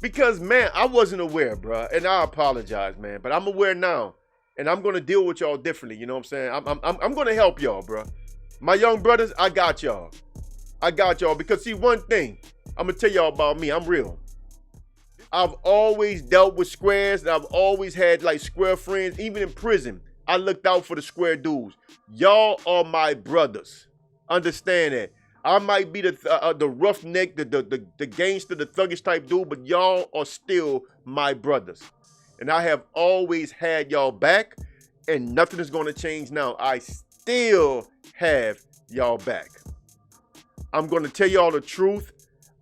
Because, man, I wasn't aware, bro. And I apologize, man. But I'm aware now. And I'm going to deal with y'all differently. You know what I'm saying? I'm going to help y'all, bro. My young brothers, I got y'all. I got y'all. Because, see, one thing. I'm going to tell y'all about me. I'm real. I've always dealt with squares. And I've always had, like, square friends. Even in prison, I looked out for the square dudes. Y'all are my brothers. Understand that. I might be the roughneck, the gangster, the thuggish type dude, but y'all are still my brothers. And I have always had y'all back, and nothing is going to change now. I still have y'all back. I'm going to tell y'all the truth.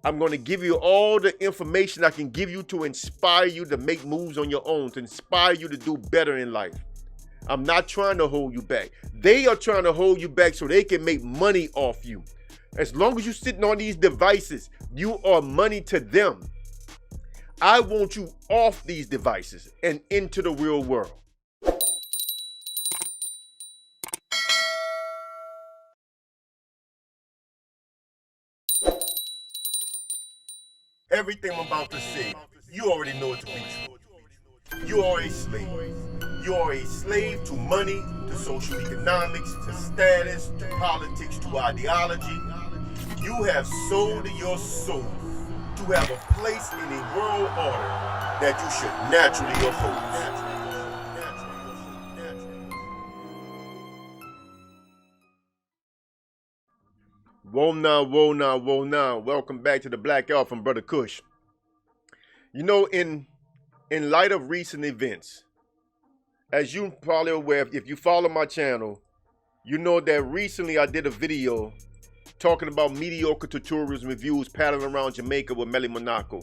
I'm going to give you all the information I can give you to inspire you to make moves on your own, to inspire you to do better in life. I'm not trying to hold you back. They are trying to hold you back so they can make money off you. As long as you're sitting on these devices, you are money to them. I want you off these devices and into the real world. Everything I'm about to say, you already know it to be true. You are a slave. You are a slave to money, to social economics, to status, to politics, to ideology. You have sold your soul to have a place in a world order that you should naturally oppose. Whoa now, whoa now, whoa now. Welcome back to the Black Alpha from Brother Kush. You know, in light of recent events, as you probably aware, if you follow my channel, you know that recently I did a video talking about mediocre tutorials and reviews paddling around Jamaica with MELLI Monaco.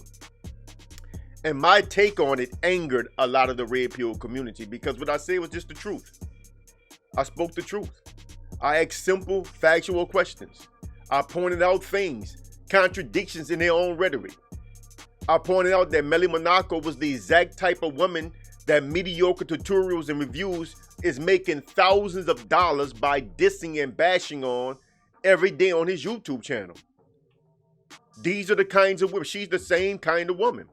And my take on it angered a lot of the red pill community because what I said was just the truth. I spoke the truth. I asked simple, factual questions. I pointed out things, contradictions in their own rhetoric. I pointed out that MELLI Monaco was the exact type of woman that mediocre tutorials and reviews is making thousands of dollars by dissing and bashing on every day on his YouTube channel. These are the kinds of women. She's the same kind of woman.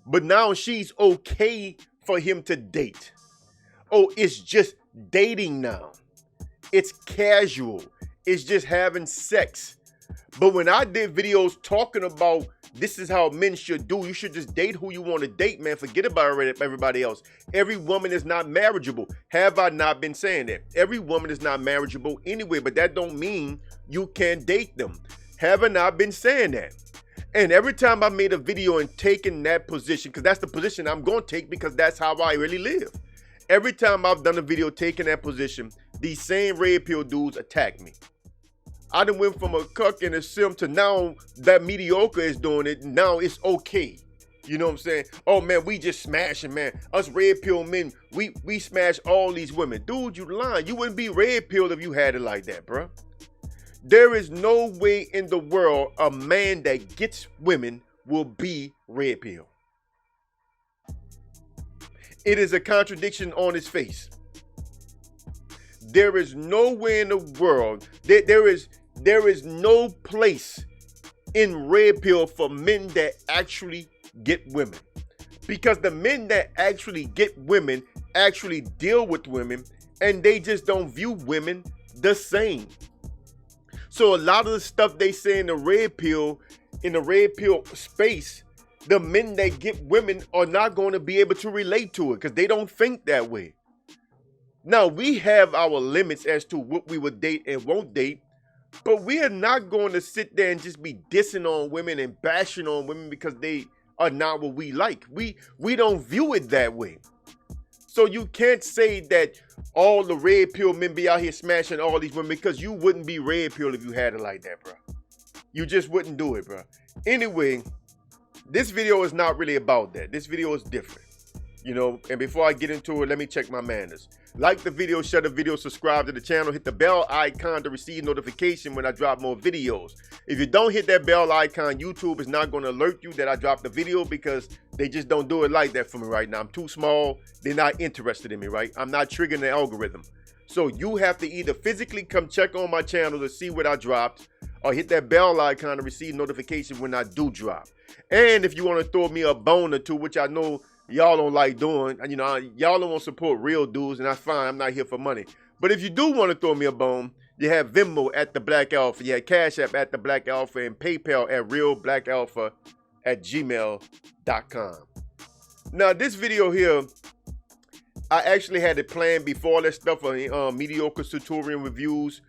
But now she's okay for him to date. Oh, it's just dating now. It's casual. It's just having sex. But when I did videos talking about this is how men should do, you should just date who you want to date, man. Forget about everybody else. Every woman is not marriageable. Have I not been saying that? Every woman is not marriageable anyway, but that don't mean you can't date them. Have I not been saying that? And every time I made a video and taken that position, because that's the position I'm going to take because that's how I really live. Every time I've done a video taking that position, these same red pill dudes attack me. I done went from a cuck and a sim to now that mediocre is doing it. Now it's okay. You know what I'm saying? Oh, man, we just smashing, man. Us red pill men, we smash all these women. Dude, you lying. You wouldn't be red pilled if you had it like that, bro. There is no way in the world a man that gets women will be red pill. It is a contradiction on his face. There is nowhere in the world, there is no place in red pill for men that actually get women. Because the men that actually get women actually deal with women and they just don't view women the same. So a lot of the stuff they say in the red pill space, the men that get women are not going to be able to relate to it because they don't think that way. Now, we have our limits as to what we would date and won't date, but we are not going to sit there and just be dissing on women and bashing on women because they are not what we like. We don't view it that way. So you can't say that all the red pill men be out here smashing all these women because you wouldn't be red pill if you had it like that, bro. You just wouldn't do it, bro. Anyway, this video is not really about that. This video is different. You know, and before I get into it, let me check my manners. Like the video, share the video, subscribe to the channel, hit the bell icon to receive notification when I drop more videos. If you don't hit that bell icon, YouTube is not going to alert you that I dropped the video because they just don't do it like that for me right now. I'm too small. They're not interested in me, right? I'm not triggering the algorithm. So you have to either physically come check on my channel to see what I dropped, or hit that bell icon to receive notification when I do drop. And if you want to throw me a bone or two, which I know y'all don't like doing, you know, y'all don't want to support real dudes, and that's fine. I'm not here for money. But if you do want to throw me a bone, you have Venmo at the Black Alpha, you have Cash App at the Black Alpha, and PayPal at realblackalpha@gmail.com. Now, this video here, I actually had it planned before all that stuff on mediocre tutorial reviews.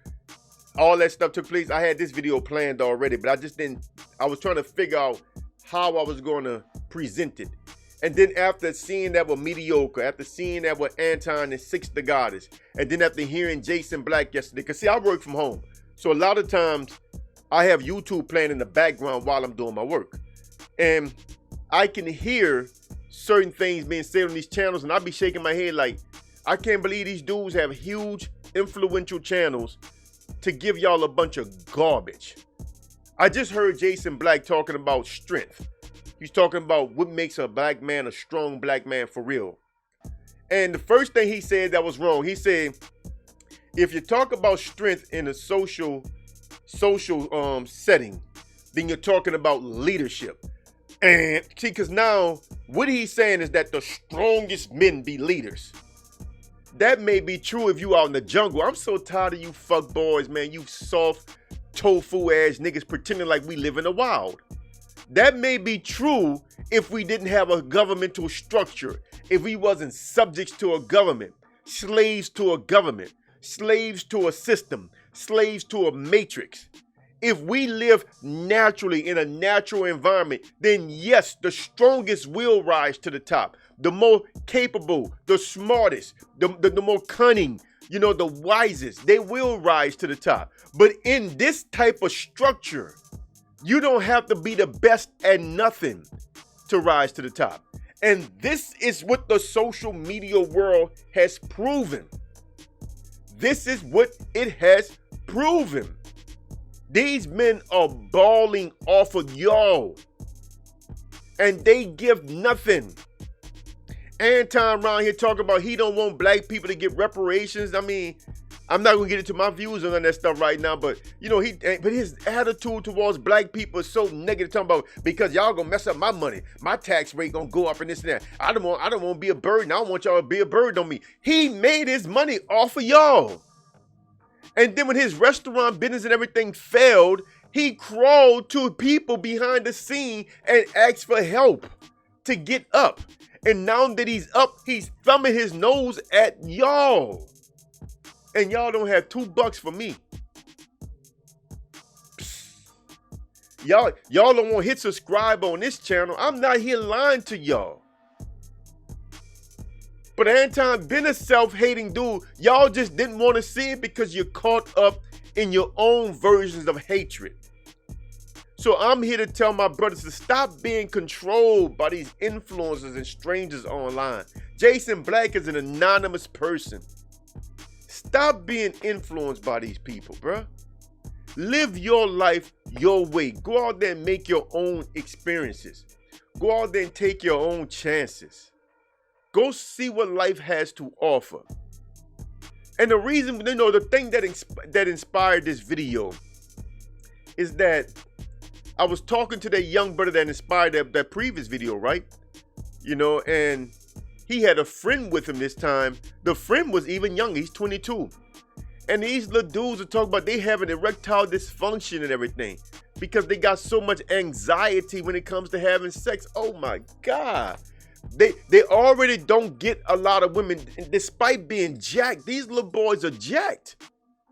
All that stuff took place. I had this video planned already, but I just didn't. I was trying to figure out how I was going to present it. And then after seeing that with mediocre, after seeing that with Anton and Six the Goddess, and then after hearing Jason Black yesterday, because see, I work from home. So a lot of times I have YouTube playing in the background while I'm doing my work. And I can hear certain things being said on these channels, and I'll be shaking my head like, I can't believe these dudes have huge, influential channels to give y'all a bunch of garbage. I just heard Jason Black talking about strength. He's talking about what makes a black man a strong black man for real. And the first thing he said that was wrong, he said, if you talk about strength in a social setting, then you're talking about leadership. And see, because now what he's saying is that the strongest men be leaders. That may be true if you out in the jungle. I'm so tired of you fuck boys, man. You soft tofu ass niggas pretending like we live in the wild. That may be true if we didn't have a governmental structure, if we wasn't subjects to a government, slaves to a government, slaves to a system, slaves to a matrix. If we live naturally in a natural environment, then yes, the strongest will rise to the top. The more capable, the smartest, the more cunning, you know, the wisest, they will rise to the top. But in this type of structure, you don't have to be the best at nothing to rise to the top. And this is what the social media world has proven. This is what it has proven. These men are balling off of y'all, and they give nothing. Anton around here talking about he don't want black people to get reparations. I mean, I'm not gonna get into my views on that stuff right now, but you know, but his attitude towards black people is so negative, talking about because y'all gonna mess up my money, my tax rate gonna go up and this and that. I don't want to be a burden. I don't want y'all to be a burden on me. He made his money off of y'all. And then when his restaurant business and everything failed, he crawled to people behind the scene and asked for help to get up. And now that he's up, he's thumbing his nose at y'all. And y'all don't have $2 for me. Y'all don't want to hit subscribe on this channel. I'm not here lying to y'all. But Anton been a self-hating dude. Y'all just didn't want to see it because you're caught up in your own versions of hatred. So I'm here to tell my brothers to stop being controlled by these influencers and strangers online. Jason Black is an anonymous person. Stop being influenced by these people, bruh. Live your life your way. Go out there and make your own experiences. Go out there and take your own chances. Go see what life has to offer. And the reason, you know, the thing that inspired this video is that I was talking to that young brother that inspired that previous video, right? You know, and he had a friend with him this time. The friend was even younger. He's 22. And these little dudes are talking about they have an erectile dysfunction and everything because they got so much anxiety when it comes to having sex. Oh my God. They already don't get a lot of women despite being jacked. These little boys are jacked.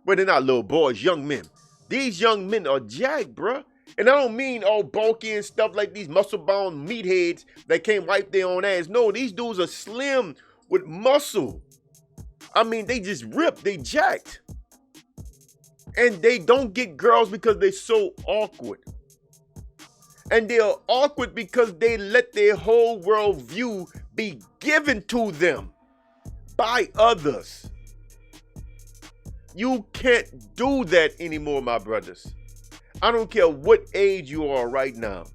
Well, they're not little boys, young men. These young men are jacked, bruh. And I don't mean all bulky and stuff like these muscle-bound meatheads that can't wipe their own ass. No, these dudes are slim with muscle. I mean, they just ripped, they jacked. And they don't get girls because they're so awkward. And they're awkward because they let their whole world view be given to them by others. You can't do that anymore, my brothers. I don't care what age you are right now.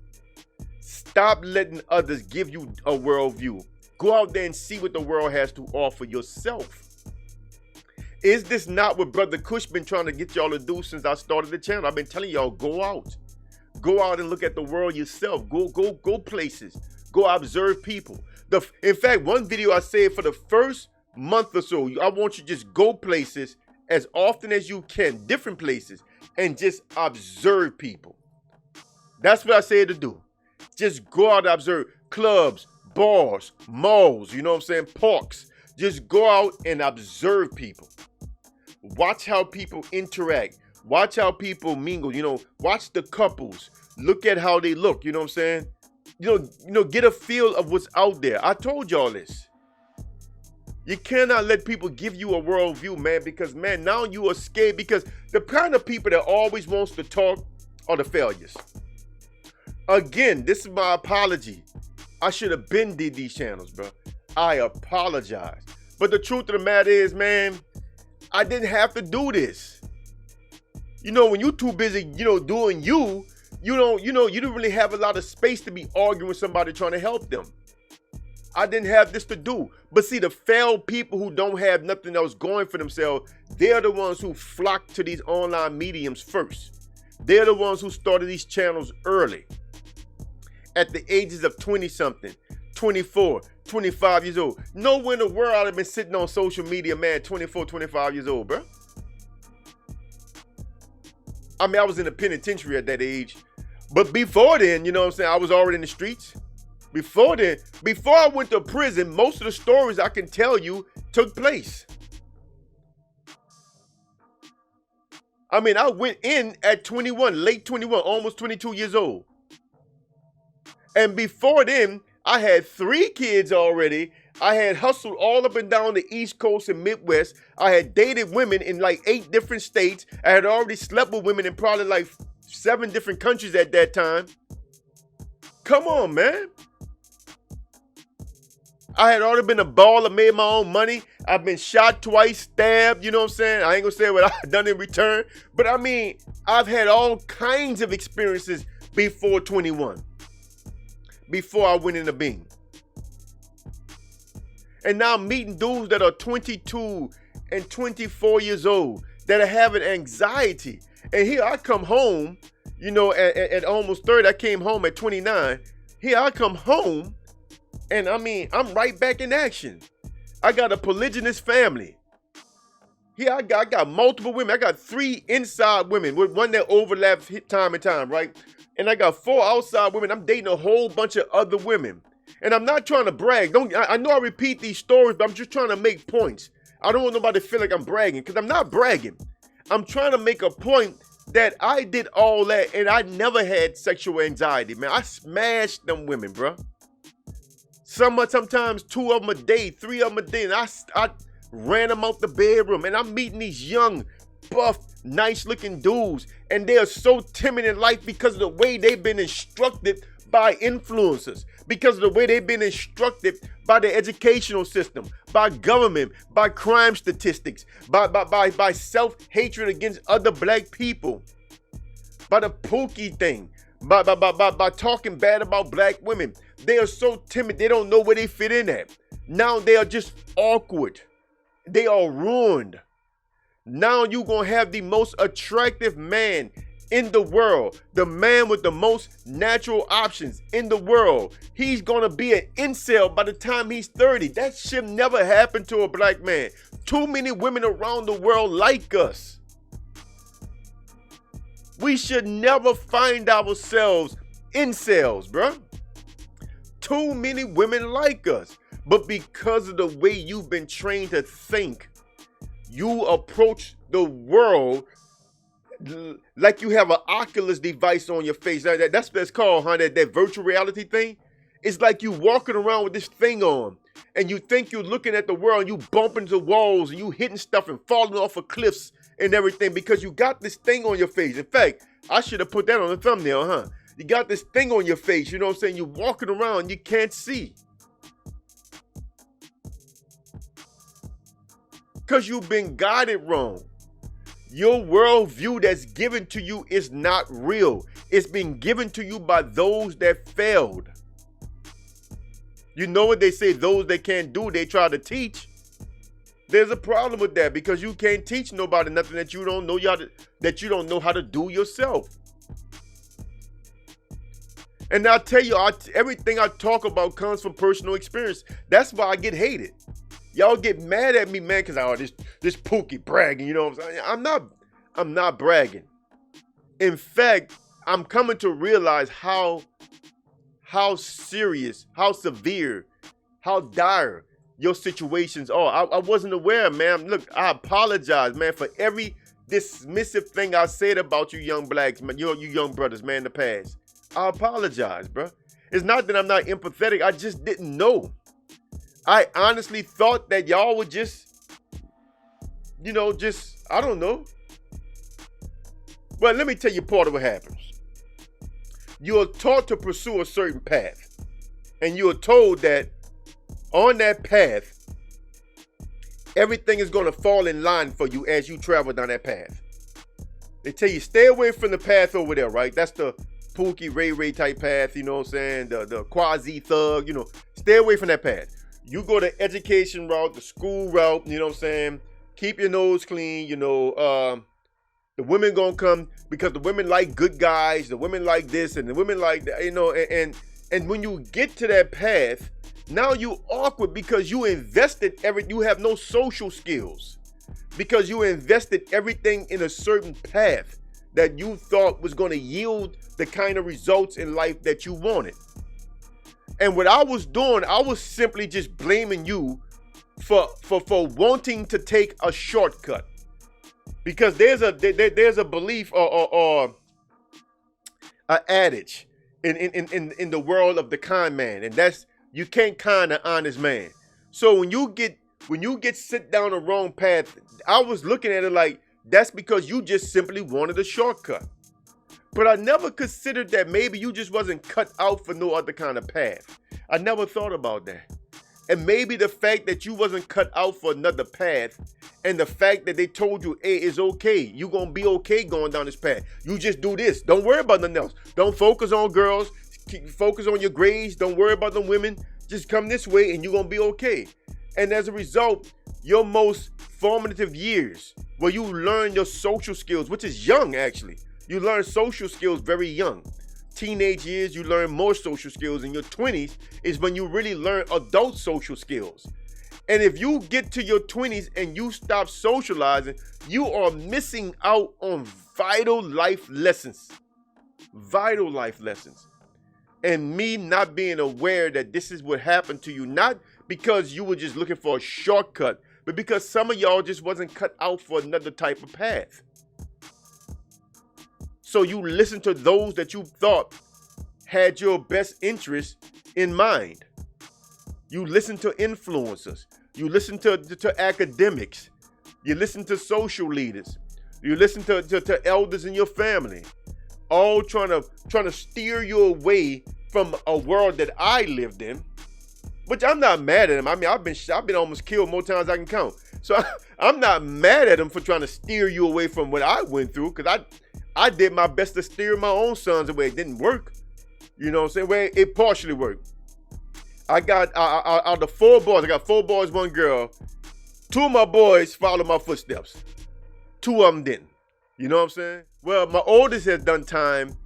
Stop letting others give you a worldview. Go out there and see what the world has to offer yourself. Is this not what Brother Kush been trying to get y'all to do since I started the channel? I've been telling y'all, go out. Go out and look at the world yourself. Go places. Go observe people. In fact, one video I said for the first month or so, I want you to just go places as often as you can, different places, and just observe people. That's what I said to do. Just go out and observe clubs, bars, malls, you know what I'm saying, parks. Just go out and observe people. Watch how people interact. Watch how people mingle, you know, watch the couples. Look at how they look, you know what I'm saying? You know, get a feel of what's out there. I told y'all this. You cannot let people give you a worldview, man, because, man, now you are scared because the kind of people that always wants to talk are the failures. Again, this is my apology. I should have been did these channels, bro. I apologize. But the truth of the matter is, man, I didn't have to do this. You know, when you're too busy, you know, doing you don't really have a lot of space to be arguing with somebody trying to help them. I didn't have this to do. But see, the failed people who don't have nothing else going for themselves, they're the ones who flock to these online mediums first. They're the ones who started these channels early. At the ages of 20-something, 24, 25 years old. Nowhere in the world I'd have been sitting on social media, man, 24, 25 years old, bro. I mean, I was in the penitentiary at that age. But before then, you know what I'm saying, I was already in the streets. Before then, before I went to prison, most of the stories I can tell you took place. I mean, I went in at 21, late 21, almost 22 years old. And before then, I had 3 kids already. I had hustled all up and down the East Coast and Midwest. I had dated women in like 8 different states. I had already slept with women in probably like 7 different countries at that time. Come on, man. I had already been a baller, made my own money. I've been shot twice, stabbed, you know what I'm saying? I ain't gonna say what I've done in return. But I mean, I've had all kinds of experiences before 21. Before I went in the Bing. And now I'm meeting dudes that are 22 and 24 years old that are having anxiety. And here I come home, you know, at almost 30. I came home at 29. Here I come home, and I mean, I'm right back in action. I got a polygynous family. Here I got multiple women. I got 3 inside women with one that overlaps time and time, right? And I got 4 outside women. I'm dating a whole bunch of other women. And I'm not trying to brag. I know I repeat these stories, but I'm just trying to make points. I don't want nobody to feel like I'm bragging, because I'm not bragging. I'm trying to make a point that I did all that and I never had sexual anxiety, man. I smashed them women, bro. Sometimes 2 of them a day, 3 of them a day. And I ran them out the bedroom. And I'm meeting these young, buff, nice looking dudes. And they are so timid in life because of the way they've been instructed by influencers, because of the way they've been instructed by the educational system, by government, by crime statistics, by self-hatred against other black people, by the Pookie thing, by talking bad about black women. They are so timid, they don't know where they fit in at. Now they are just awkward. They are ruined. Now you're going to have the most attractive man in the world, the man with the most natural options in the world. He's gonna be an incel by the time he's 30. That shit never happened to a black man. Too many women around the world like us. We should never find ourselves incels, bruh. Too many women like us. But because of the way you've been trained to think, you approach the world like you have an Oculus device on your face. That's what it's called, huh? That virtual reality thing. It's like you walking around with this thing on, and you think you're looking at the world, and you bump into walls, and you hitting stuff and falling off of cliffs and everything because you got this thing on your face. In fact, I should have put that on the thumbnail, huh? You got this thing on your face, you know what I'm saying? You're walking around, you can't see. Because you've been guided wrong. Your worldview that's given to you is not real. It's been given to you by those that failed. You know what they say, those that can't do, they try to teach. There's a problem with that because you can't teach nobody nothing that you don't know how to do yourself. And I'll tell you, everything I talk about comes from personal experience. That's why I get hated. Y'all get mad at me, man, because this Pookie bragging, you know what I'm saying? I'm not bragging. In fact, I'm coming to realize how serious, how severe, how dire your situations are. I wasn't aware, man. Look, I apologize, man, for every dismissive thing I said about you young blacks, man, you young brothers, man, in the past. I apologize, bro. It's not that I'm not empathetic. I just didn't know. I honestly thought that y'all would just, I don't know. Well, let me tell you part of what happens. You're taught to pursue a certain path. And you're told that on that path, everything is going to fall in line for you as you travel down that path. They tell you, stay away from the path over there, right? That's the Pookie, Ray type path, you know what I'm saying? The quasi thug, stay away from that path. You go the education route, the school route, you know what I'm saying? Keep your nose clean, the women gonna come because the women like good guys, the women like this, and the women like that, and when you get to that path, now you awkward because you invested you have no social skills because you invested everything in a certain path that you thought was going to yield the kind of results in life that you wanted. And what I was doing, I was simply just blaming you for wanting to take a shortcut. Because there's a belief or an adage in the world of the con man, and that's you can't con an honest man. So when you get sit down the wrong path, I was looking at it like that's because you just simply wanted a shortcut. But I never considered that maybe you just wasn't cut out for no other kind of path. I never thought about that. And maybe the fact that you wasn't cut out for another path and the fact that they told you, hey, it's okay. You gonna be okay going down this path. You just do this. Don't worry about nothing else. Don't focus on girls. Focus on your grades. Don't worry about them women. Just come this way and you're gonna be okay. And as a result, your most formative years where you learn your social skills, which is young actually. You learn social skills very young. Teenage years, you learn more social skills. In your 20s is when you really learn adult social skills. And if you get to your 20s and you stop socializing, you are missing out on vital life lessons. Vital life lessons. And me not being aware that this is what happened to you, not because you were just looking for a shortcut, but because some of y'all just wasn't cut out for another type of path. So you listen to those that you thought had your best interest in mind. You listen to influencers. You listen to academics. You listen to social leaders. You listen to elders in your family. All trying to steer you away from a world that I lived in, which I'm not mad at them. I mean, I've been almost killed more times than I can count. So I'm not mad at them for trying to steer you away from what I went through, because I did my best to steer my own sons away. It didn't work. You know what I'm saying? Well, it partially worked. I got out of the 4 boys, I got 4 boys, 1 girl. 2 of my boys followed my footsteps. 2 of them didn't. You know what I'm saying? Well, my oldest has done time.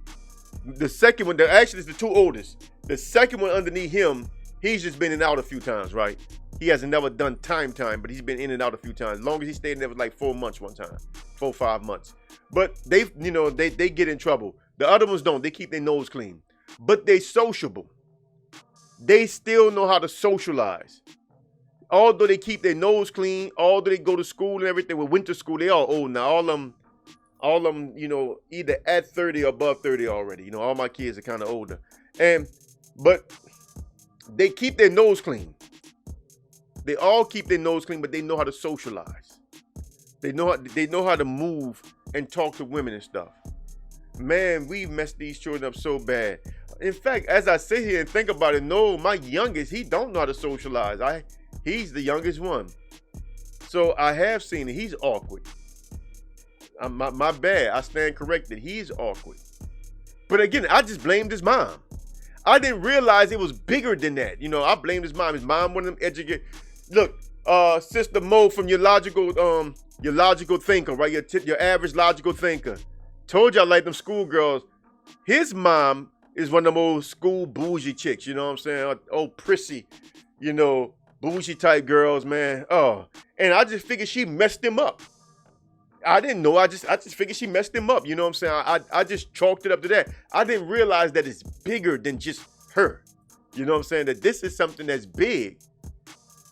The second one, actually it's the 2 oldest. The second one underneath him, he's just been in and out a few times, right? He hasn't never done time, but he's been in and out a few times. As long as he stayed in there was like 4 months one time, 4 or 5 months. But they get in trouble. The other ones don't. They keep their nose clean. But they sociable. They still know how to socialize. Although they keep their nose clean, although they go to school and everything, with winter school, they all old now. All of them, either at 30 or above 30 already. All my kids are kind of older. But they keep their nose clean. They all keep their nose clean, but they know how to socialize. They know how to move and talk to women and stuff. Man, we messed these children up so bad. In fact, as I sit here and think about it, no, my youngest, he don't know how to socialize. He's the youngest one. So I have seen it. He's awkward. My bad. I stand corrected. He's awkward. But again, I just blamed his mom. I didn't realize it was bigger than that. I blamed his mom. His mom wanted him educated. Look, Sister Mo from your logical thinker, right? Your average logical thinker. Told you I like them schoolgirls. His mom is one of them old school bougie chicks, you know what I'm saying? Old prissy, you know, bougie type girls, man. Oh, and I just figured she messed him up. I didn't know. I just figured she messed him up. You know what I'm saying? I just chalked it up to that. I didn't realize that it's bigger than just her. You know what I'm saying? That this is something that's big.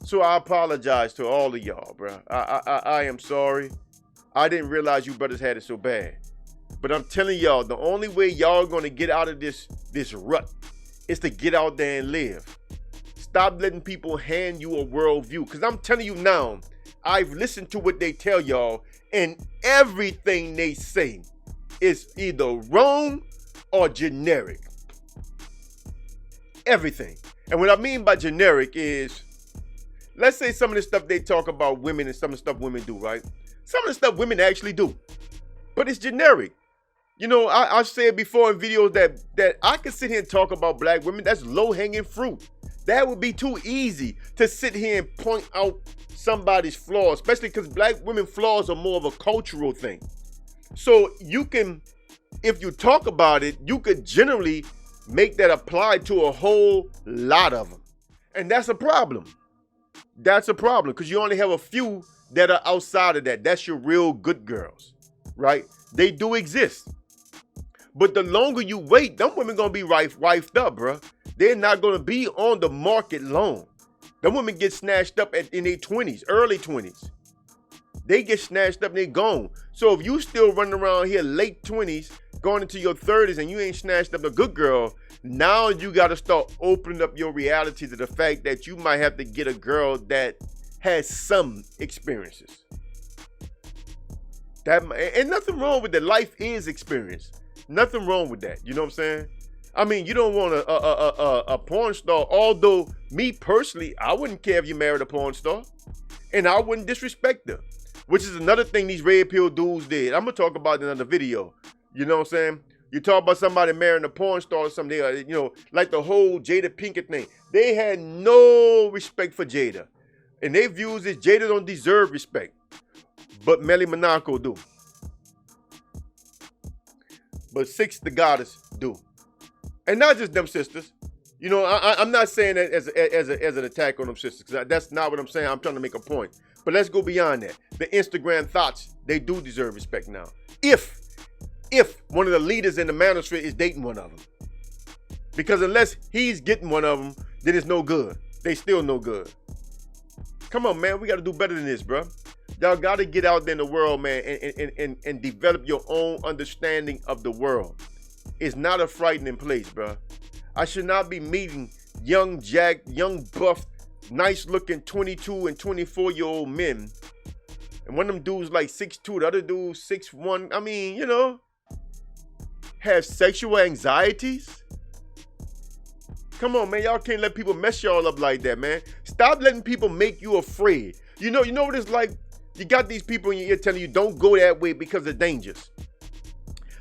So I apologize to all of y'all, bro. I am sorry. I didn't realize you brothers had it so bad. But I'm telling y'all, the only way y'all gonna get out of this rut is to get out there and live. Stop letting people hand you a worldview. Because I'm telling you now, I've listened to what they tell y'all, and everything they say is either wrong or generic. Everything. And what I mean by generic is, let's say some of the stuff they talk about women and some of the stuff women do, right? Some of the stuff women actually do. But it's generic. You know, I've said before in videos that I could sit here and talk about black women. That's low-hanging fruit. That would be too easy to sit here and point out somebody's flaws, especially because black women flaws are more of a cultural thing. So you can, if you talk about it, you could generally make that apply to a whole lot of them. And that's a problem. That's a problem because you only have a few that are outside of that. That's your real good girls, right? They do exist. But the longer you wait, them women gonna be wifed up, bro. They're not gonna be on the market long. Them women get snatched up in their 20s, early 20s. They get snatched up and they gone. So if you still running around here late 20s, going into your 30s and you ain't snatched up a good girl, now you gotta start opening up your reality to the fact that you might have to get a girl that has some experiences. And nothing wrong with that. Life is experience. Nothing wrong with that. You know what I'm saying? I mean, you don't want a porn star. Although, me personally, I wouldn't care if you married a porn star. And I wouldn't disrespect her. Which is another thing these red pill dudes did. I'm going to talk about it in another video. You know what I'm saying? You talk about somebody marrying a porn star or something. You know, like the whole Jada Pinkett thing. They had no respect for Jada. And their views is Jada don't deserve respect. But MELLI Monaco do. But Six the Goddess do. And not just them sisters. You know, I'm not saying that as an attack on them sisters. Because that's not what I'm saying. I'm trying to make a point. But let's go beyond that. The Instagram thoughts, they do deserve respect now. If one of the leaders in the manosphere is dating one of them. Because unless he's getting one of them, then it's no good. They still no good. Come on, man. We got to do better than this, bro. Y'all got to get out there in the world, man, and develop your own understanding of the world. It's not a frightening place, bro. I should not be meeting young buff, nice-looking 22 and 24-year-old men. And one of them dudes like 6'2", the other dude 6'1". I mean, you know, have sexual anxieties. Come on, man. Y'all can't let people mess y'all up like that, man. Stop letting people make you afraid. You know what it's like? You got these people in your ear telling you don't go that way because it's dangerous.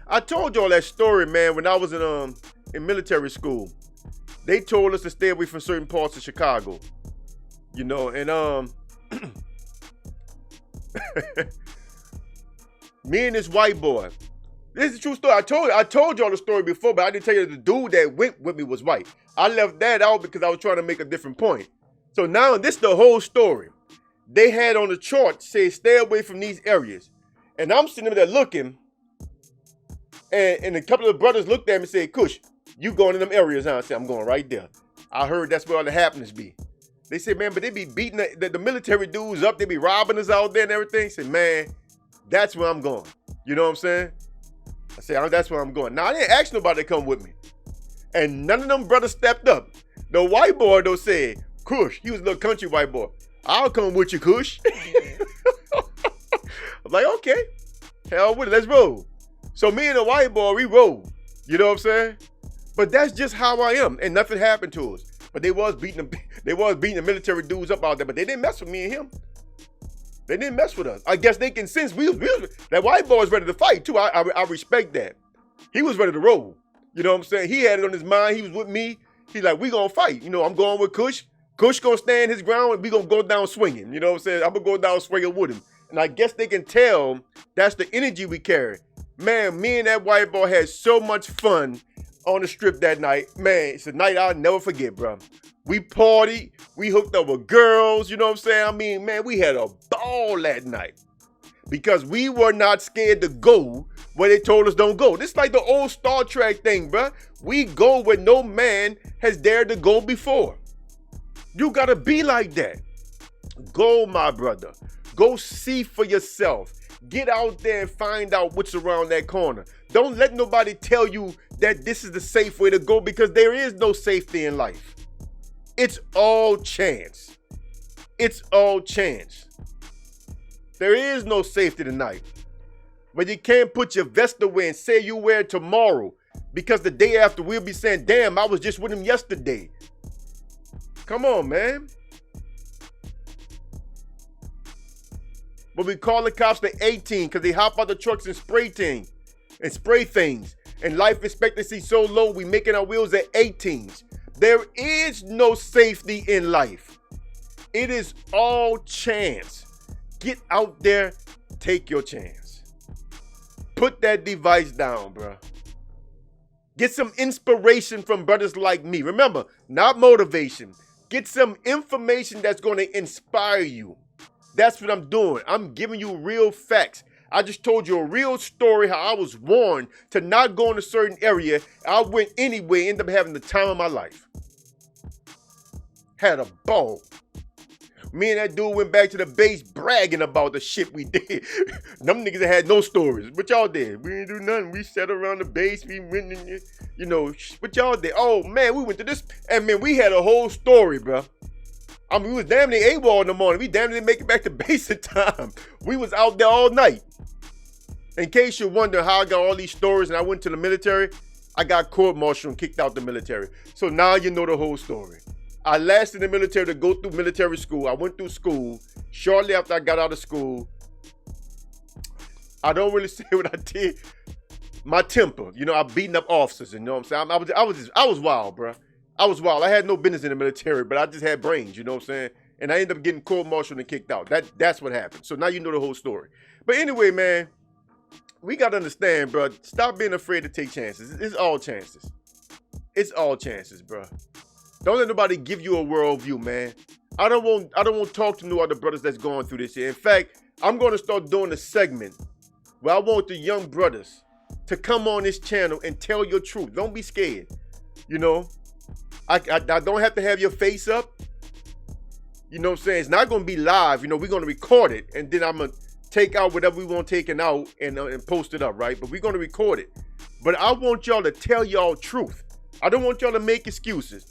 I told y'all that story, man, when I was in military school. They told us to stay away from certain parts of Chicago. You know, and me and this white boy. This is a true story. I told y'all the story before, but I didn't tell you the dude that went with me was white. I left that out because I was trying to make a different point. So now this is the whole story. They had on the chart say stay away from these areas. And I'm sitting there looking, and a couple of brothers looked at me and said, Kush, you going in them areas, huh? I said, I'm going right there. I heard that's where all the happenings be. They said, man, but they be beating the military dudes up. They be robbing us out there and everything. I said, man, that's where I'm going. You know what I'm saying? I said, that's where I'm going. Now, I didn't ask nobody to come with me. And none of them brothers stepped up. The white boy, though, said, Kush, he was a little country white boy. I'll come with you, Kush. I'm like, okay. Hell with it, let's roll. So me and the white boy, we roll. You know what I'm saying? But that's just how I am. And nothing happened to us. But they was beating the military dudes up out there, but they didn't mess with me and him. They didn't mess with us. I guess they can sense that white boy was ready to fight too. I respect that. He was ready to roll. You know what I'm saying? He had it on his mind. He was with me. He's like, we gonna fight. You know, I'm going with Kush. Kush gonna stand his ground, we gonna go down swinging. You know what I'm saying? I'm gonna go down swinging with him. And I guess they can tell that's the energy we carry. Man, me and that white boy had so much fun on the strip that night. Man, it's a night I'll never forget, bro. We partied, we hooked up with girls, you know what I'm saying? I mean, man, we had a ball that night. Because we were not scared to go where they told us don't go. This is like the old Star Trek thing, bro. We go where no man has dared to go before. You gotta be like that. Go, my brother. Go see for yourself. Get out there and find out what's around that corner. Don't let nobody tell you that this is the safe way to go, because there is no safety in life. It's all chance. It's all chance. There is no safety tonight. But you can't put your vest away and say you wear it tomorrow, because the day after we'll be saying, damn, I was just with him yesterday. Come on, man. But we call the cops to 18 because they hop out the trucks and spray things. And life expectancy so low, we making our wheels at 18s. There is no safety in life. It is all chance. Get out there, take your chance. Put that device down, bro. Get some inspiration from brothers like me. Remember, not motivation. Get some information that's going to inspire you. That's what I'm doing. I'm giving you real facts. I just told you a real story, how I was warned to not go in a certain area. I went anyway, ended up having the time of my life. Had a ball. Me and that dude went back to the base bragging about the shit we did. Them niggas had no stories. What y'all did? We didn't do nothing. We sat around the base. We went in, you know, what y'all did? Oh, man, we went to this. And, man, we had a whole story, bro. I mean, we was damn near AWOL in the morning. We damn near didn't make it back to base in time. We was out there all night. In case you're wondering how I got all these stories and I went to the military, I got court-martialed and kicked out the military. So now you know the whole story. I lasted in the military to go through military school. I went through school. Shortly after I got out of school, I don't really say what I did. My temper, you know, I beating up officers, you know what I'm saying? I was wild, bro. I was wild. I had no business in the military, but I just had brains, you know what I'm saying? And I ended up getting court-martialed and kicked out. That's what happened. So now you know the whole story. But anyway, man, we got to understand, bro. Stop being afraid to take chances. It's all chances. It's all chances, bro. Don't let nobody give you a worldview, man. I don't want to talk to no other brothers that's going through this here. In fact, I'm going to start doing a segment where I want the young brothers to come on this channel and tell your truth. Don't be scared. You know, I don't have to have your face up. You know what I'm saying? It's not going to be live. You know, we're going to record it, and then I'm going to take out whatever we want taken out and post it up, right? But we're going to record it. But I want y'all to tell y'all truth. I don't want y'all to make excuses.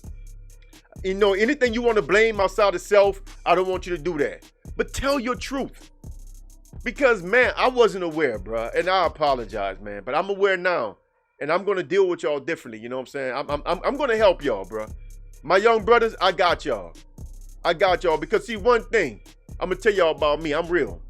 You know, anything you want to blame outside of self, I don't want you to do that. But tell your truth. Because, man, I wasn't aware, bro. And I apologize, man. But I'm aware now. And I'm going to deal with y'all differently. You know what I'm saying? I'm going to help y'all, bro. My young brothers, I got y'all. I got y'all. Because, see, one thing, I'm going to tell y'all about me. I'm real.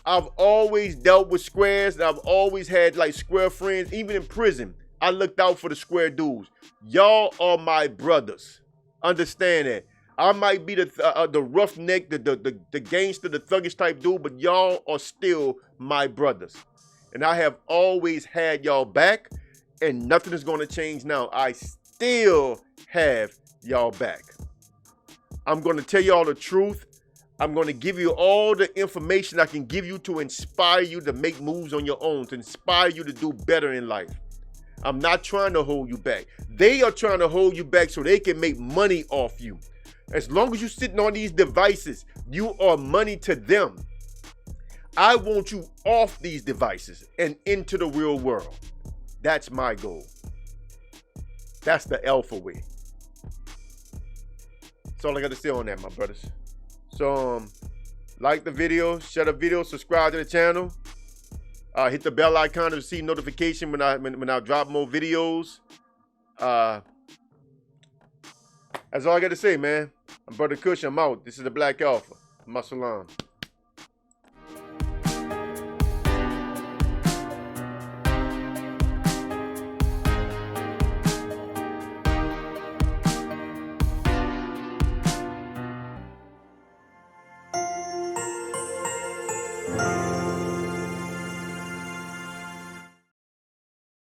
I've always dealt with squares. And I've always had, like, square friends. Even in prison, I looked out for the square dudes. Y'all are my brothers. Understand that. I might be the roughneck, the gangster, the thuggish type dude, but y'all are still my brothers. And I have always had y'all back, and nothing is going to change now. I still have y'all back. I'm going to tell y'all the truth. I'm going to give you all the information I can give you to inspire you to make moves on your own, to inspire you to do better in life. I'm not trying to hold you back. They are trying to hold you back so they can make money off you. As long as you're sitting on these devices, you are money to them. I want you off these devices and into the real world. That's my goal. That's the alpha way. That's all I got to say on that, my brothers. So, like the video, share the video, subscribe to the channel. Hit the bell icon to receive notification when I drop more videos. That's all I got to say, man. I'm Brother Kush. I'm out. This is the Black Alpha. Masalam.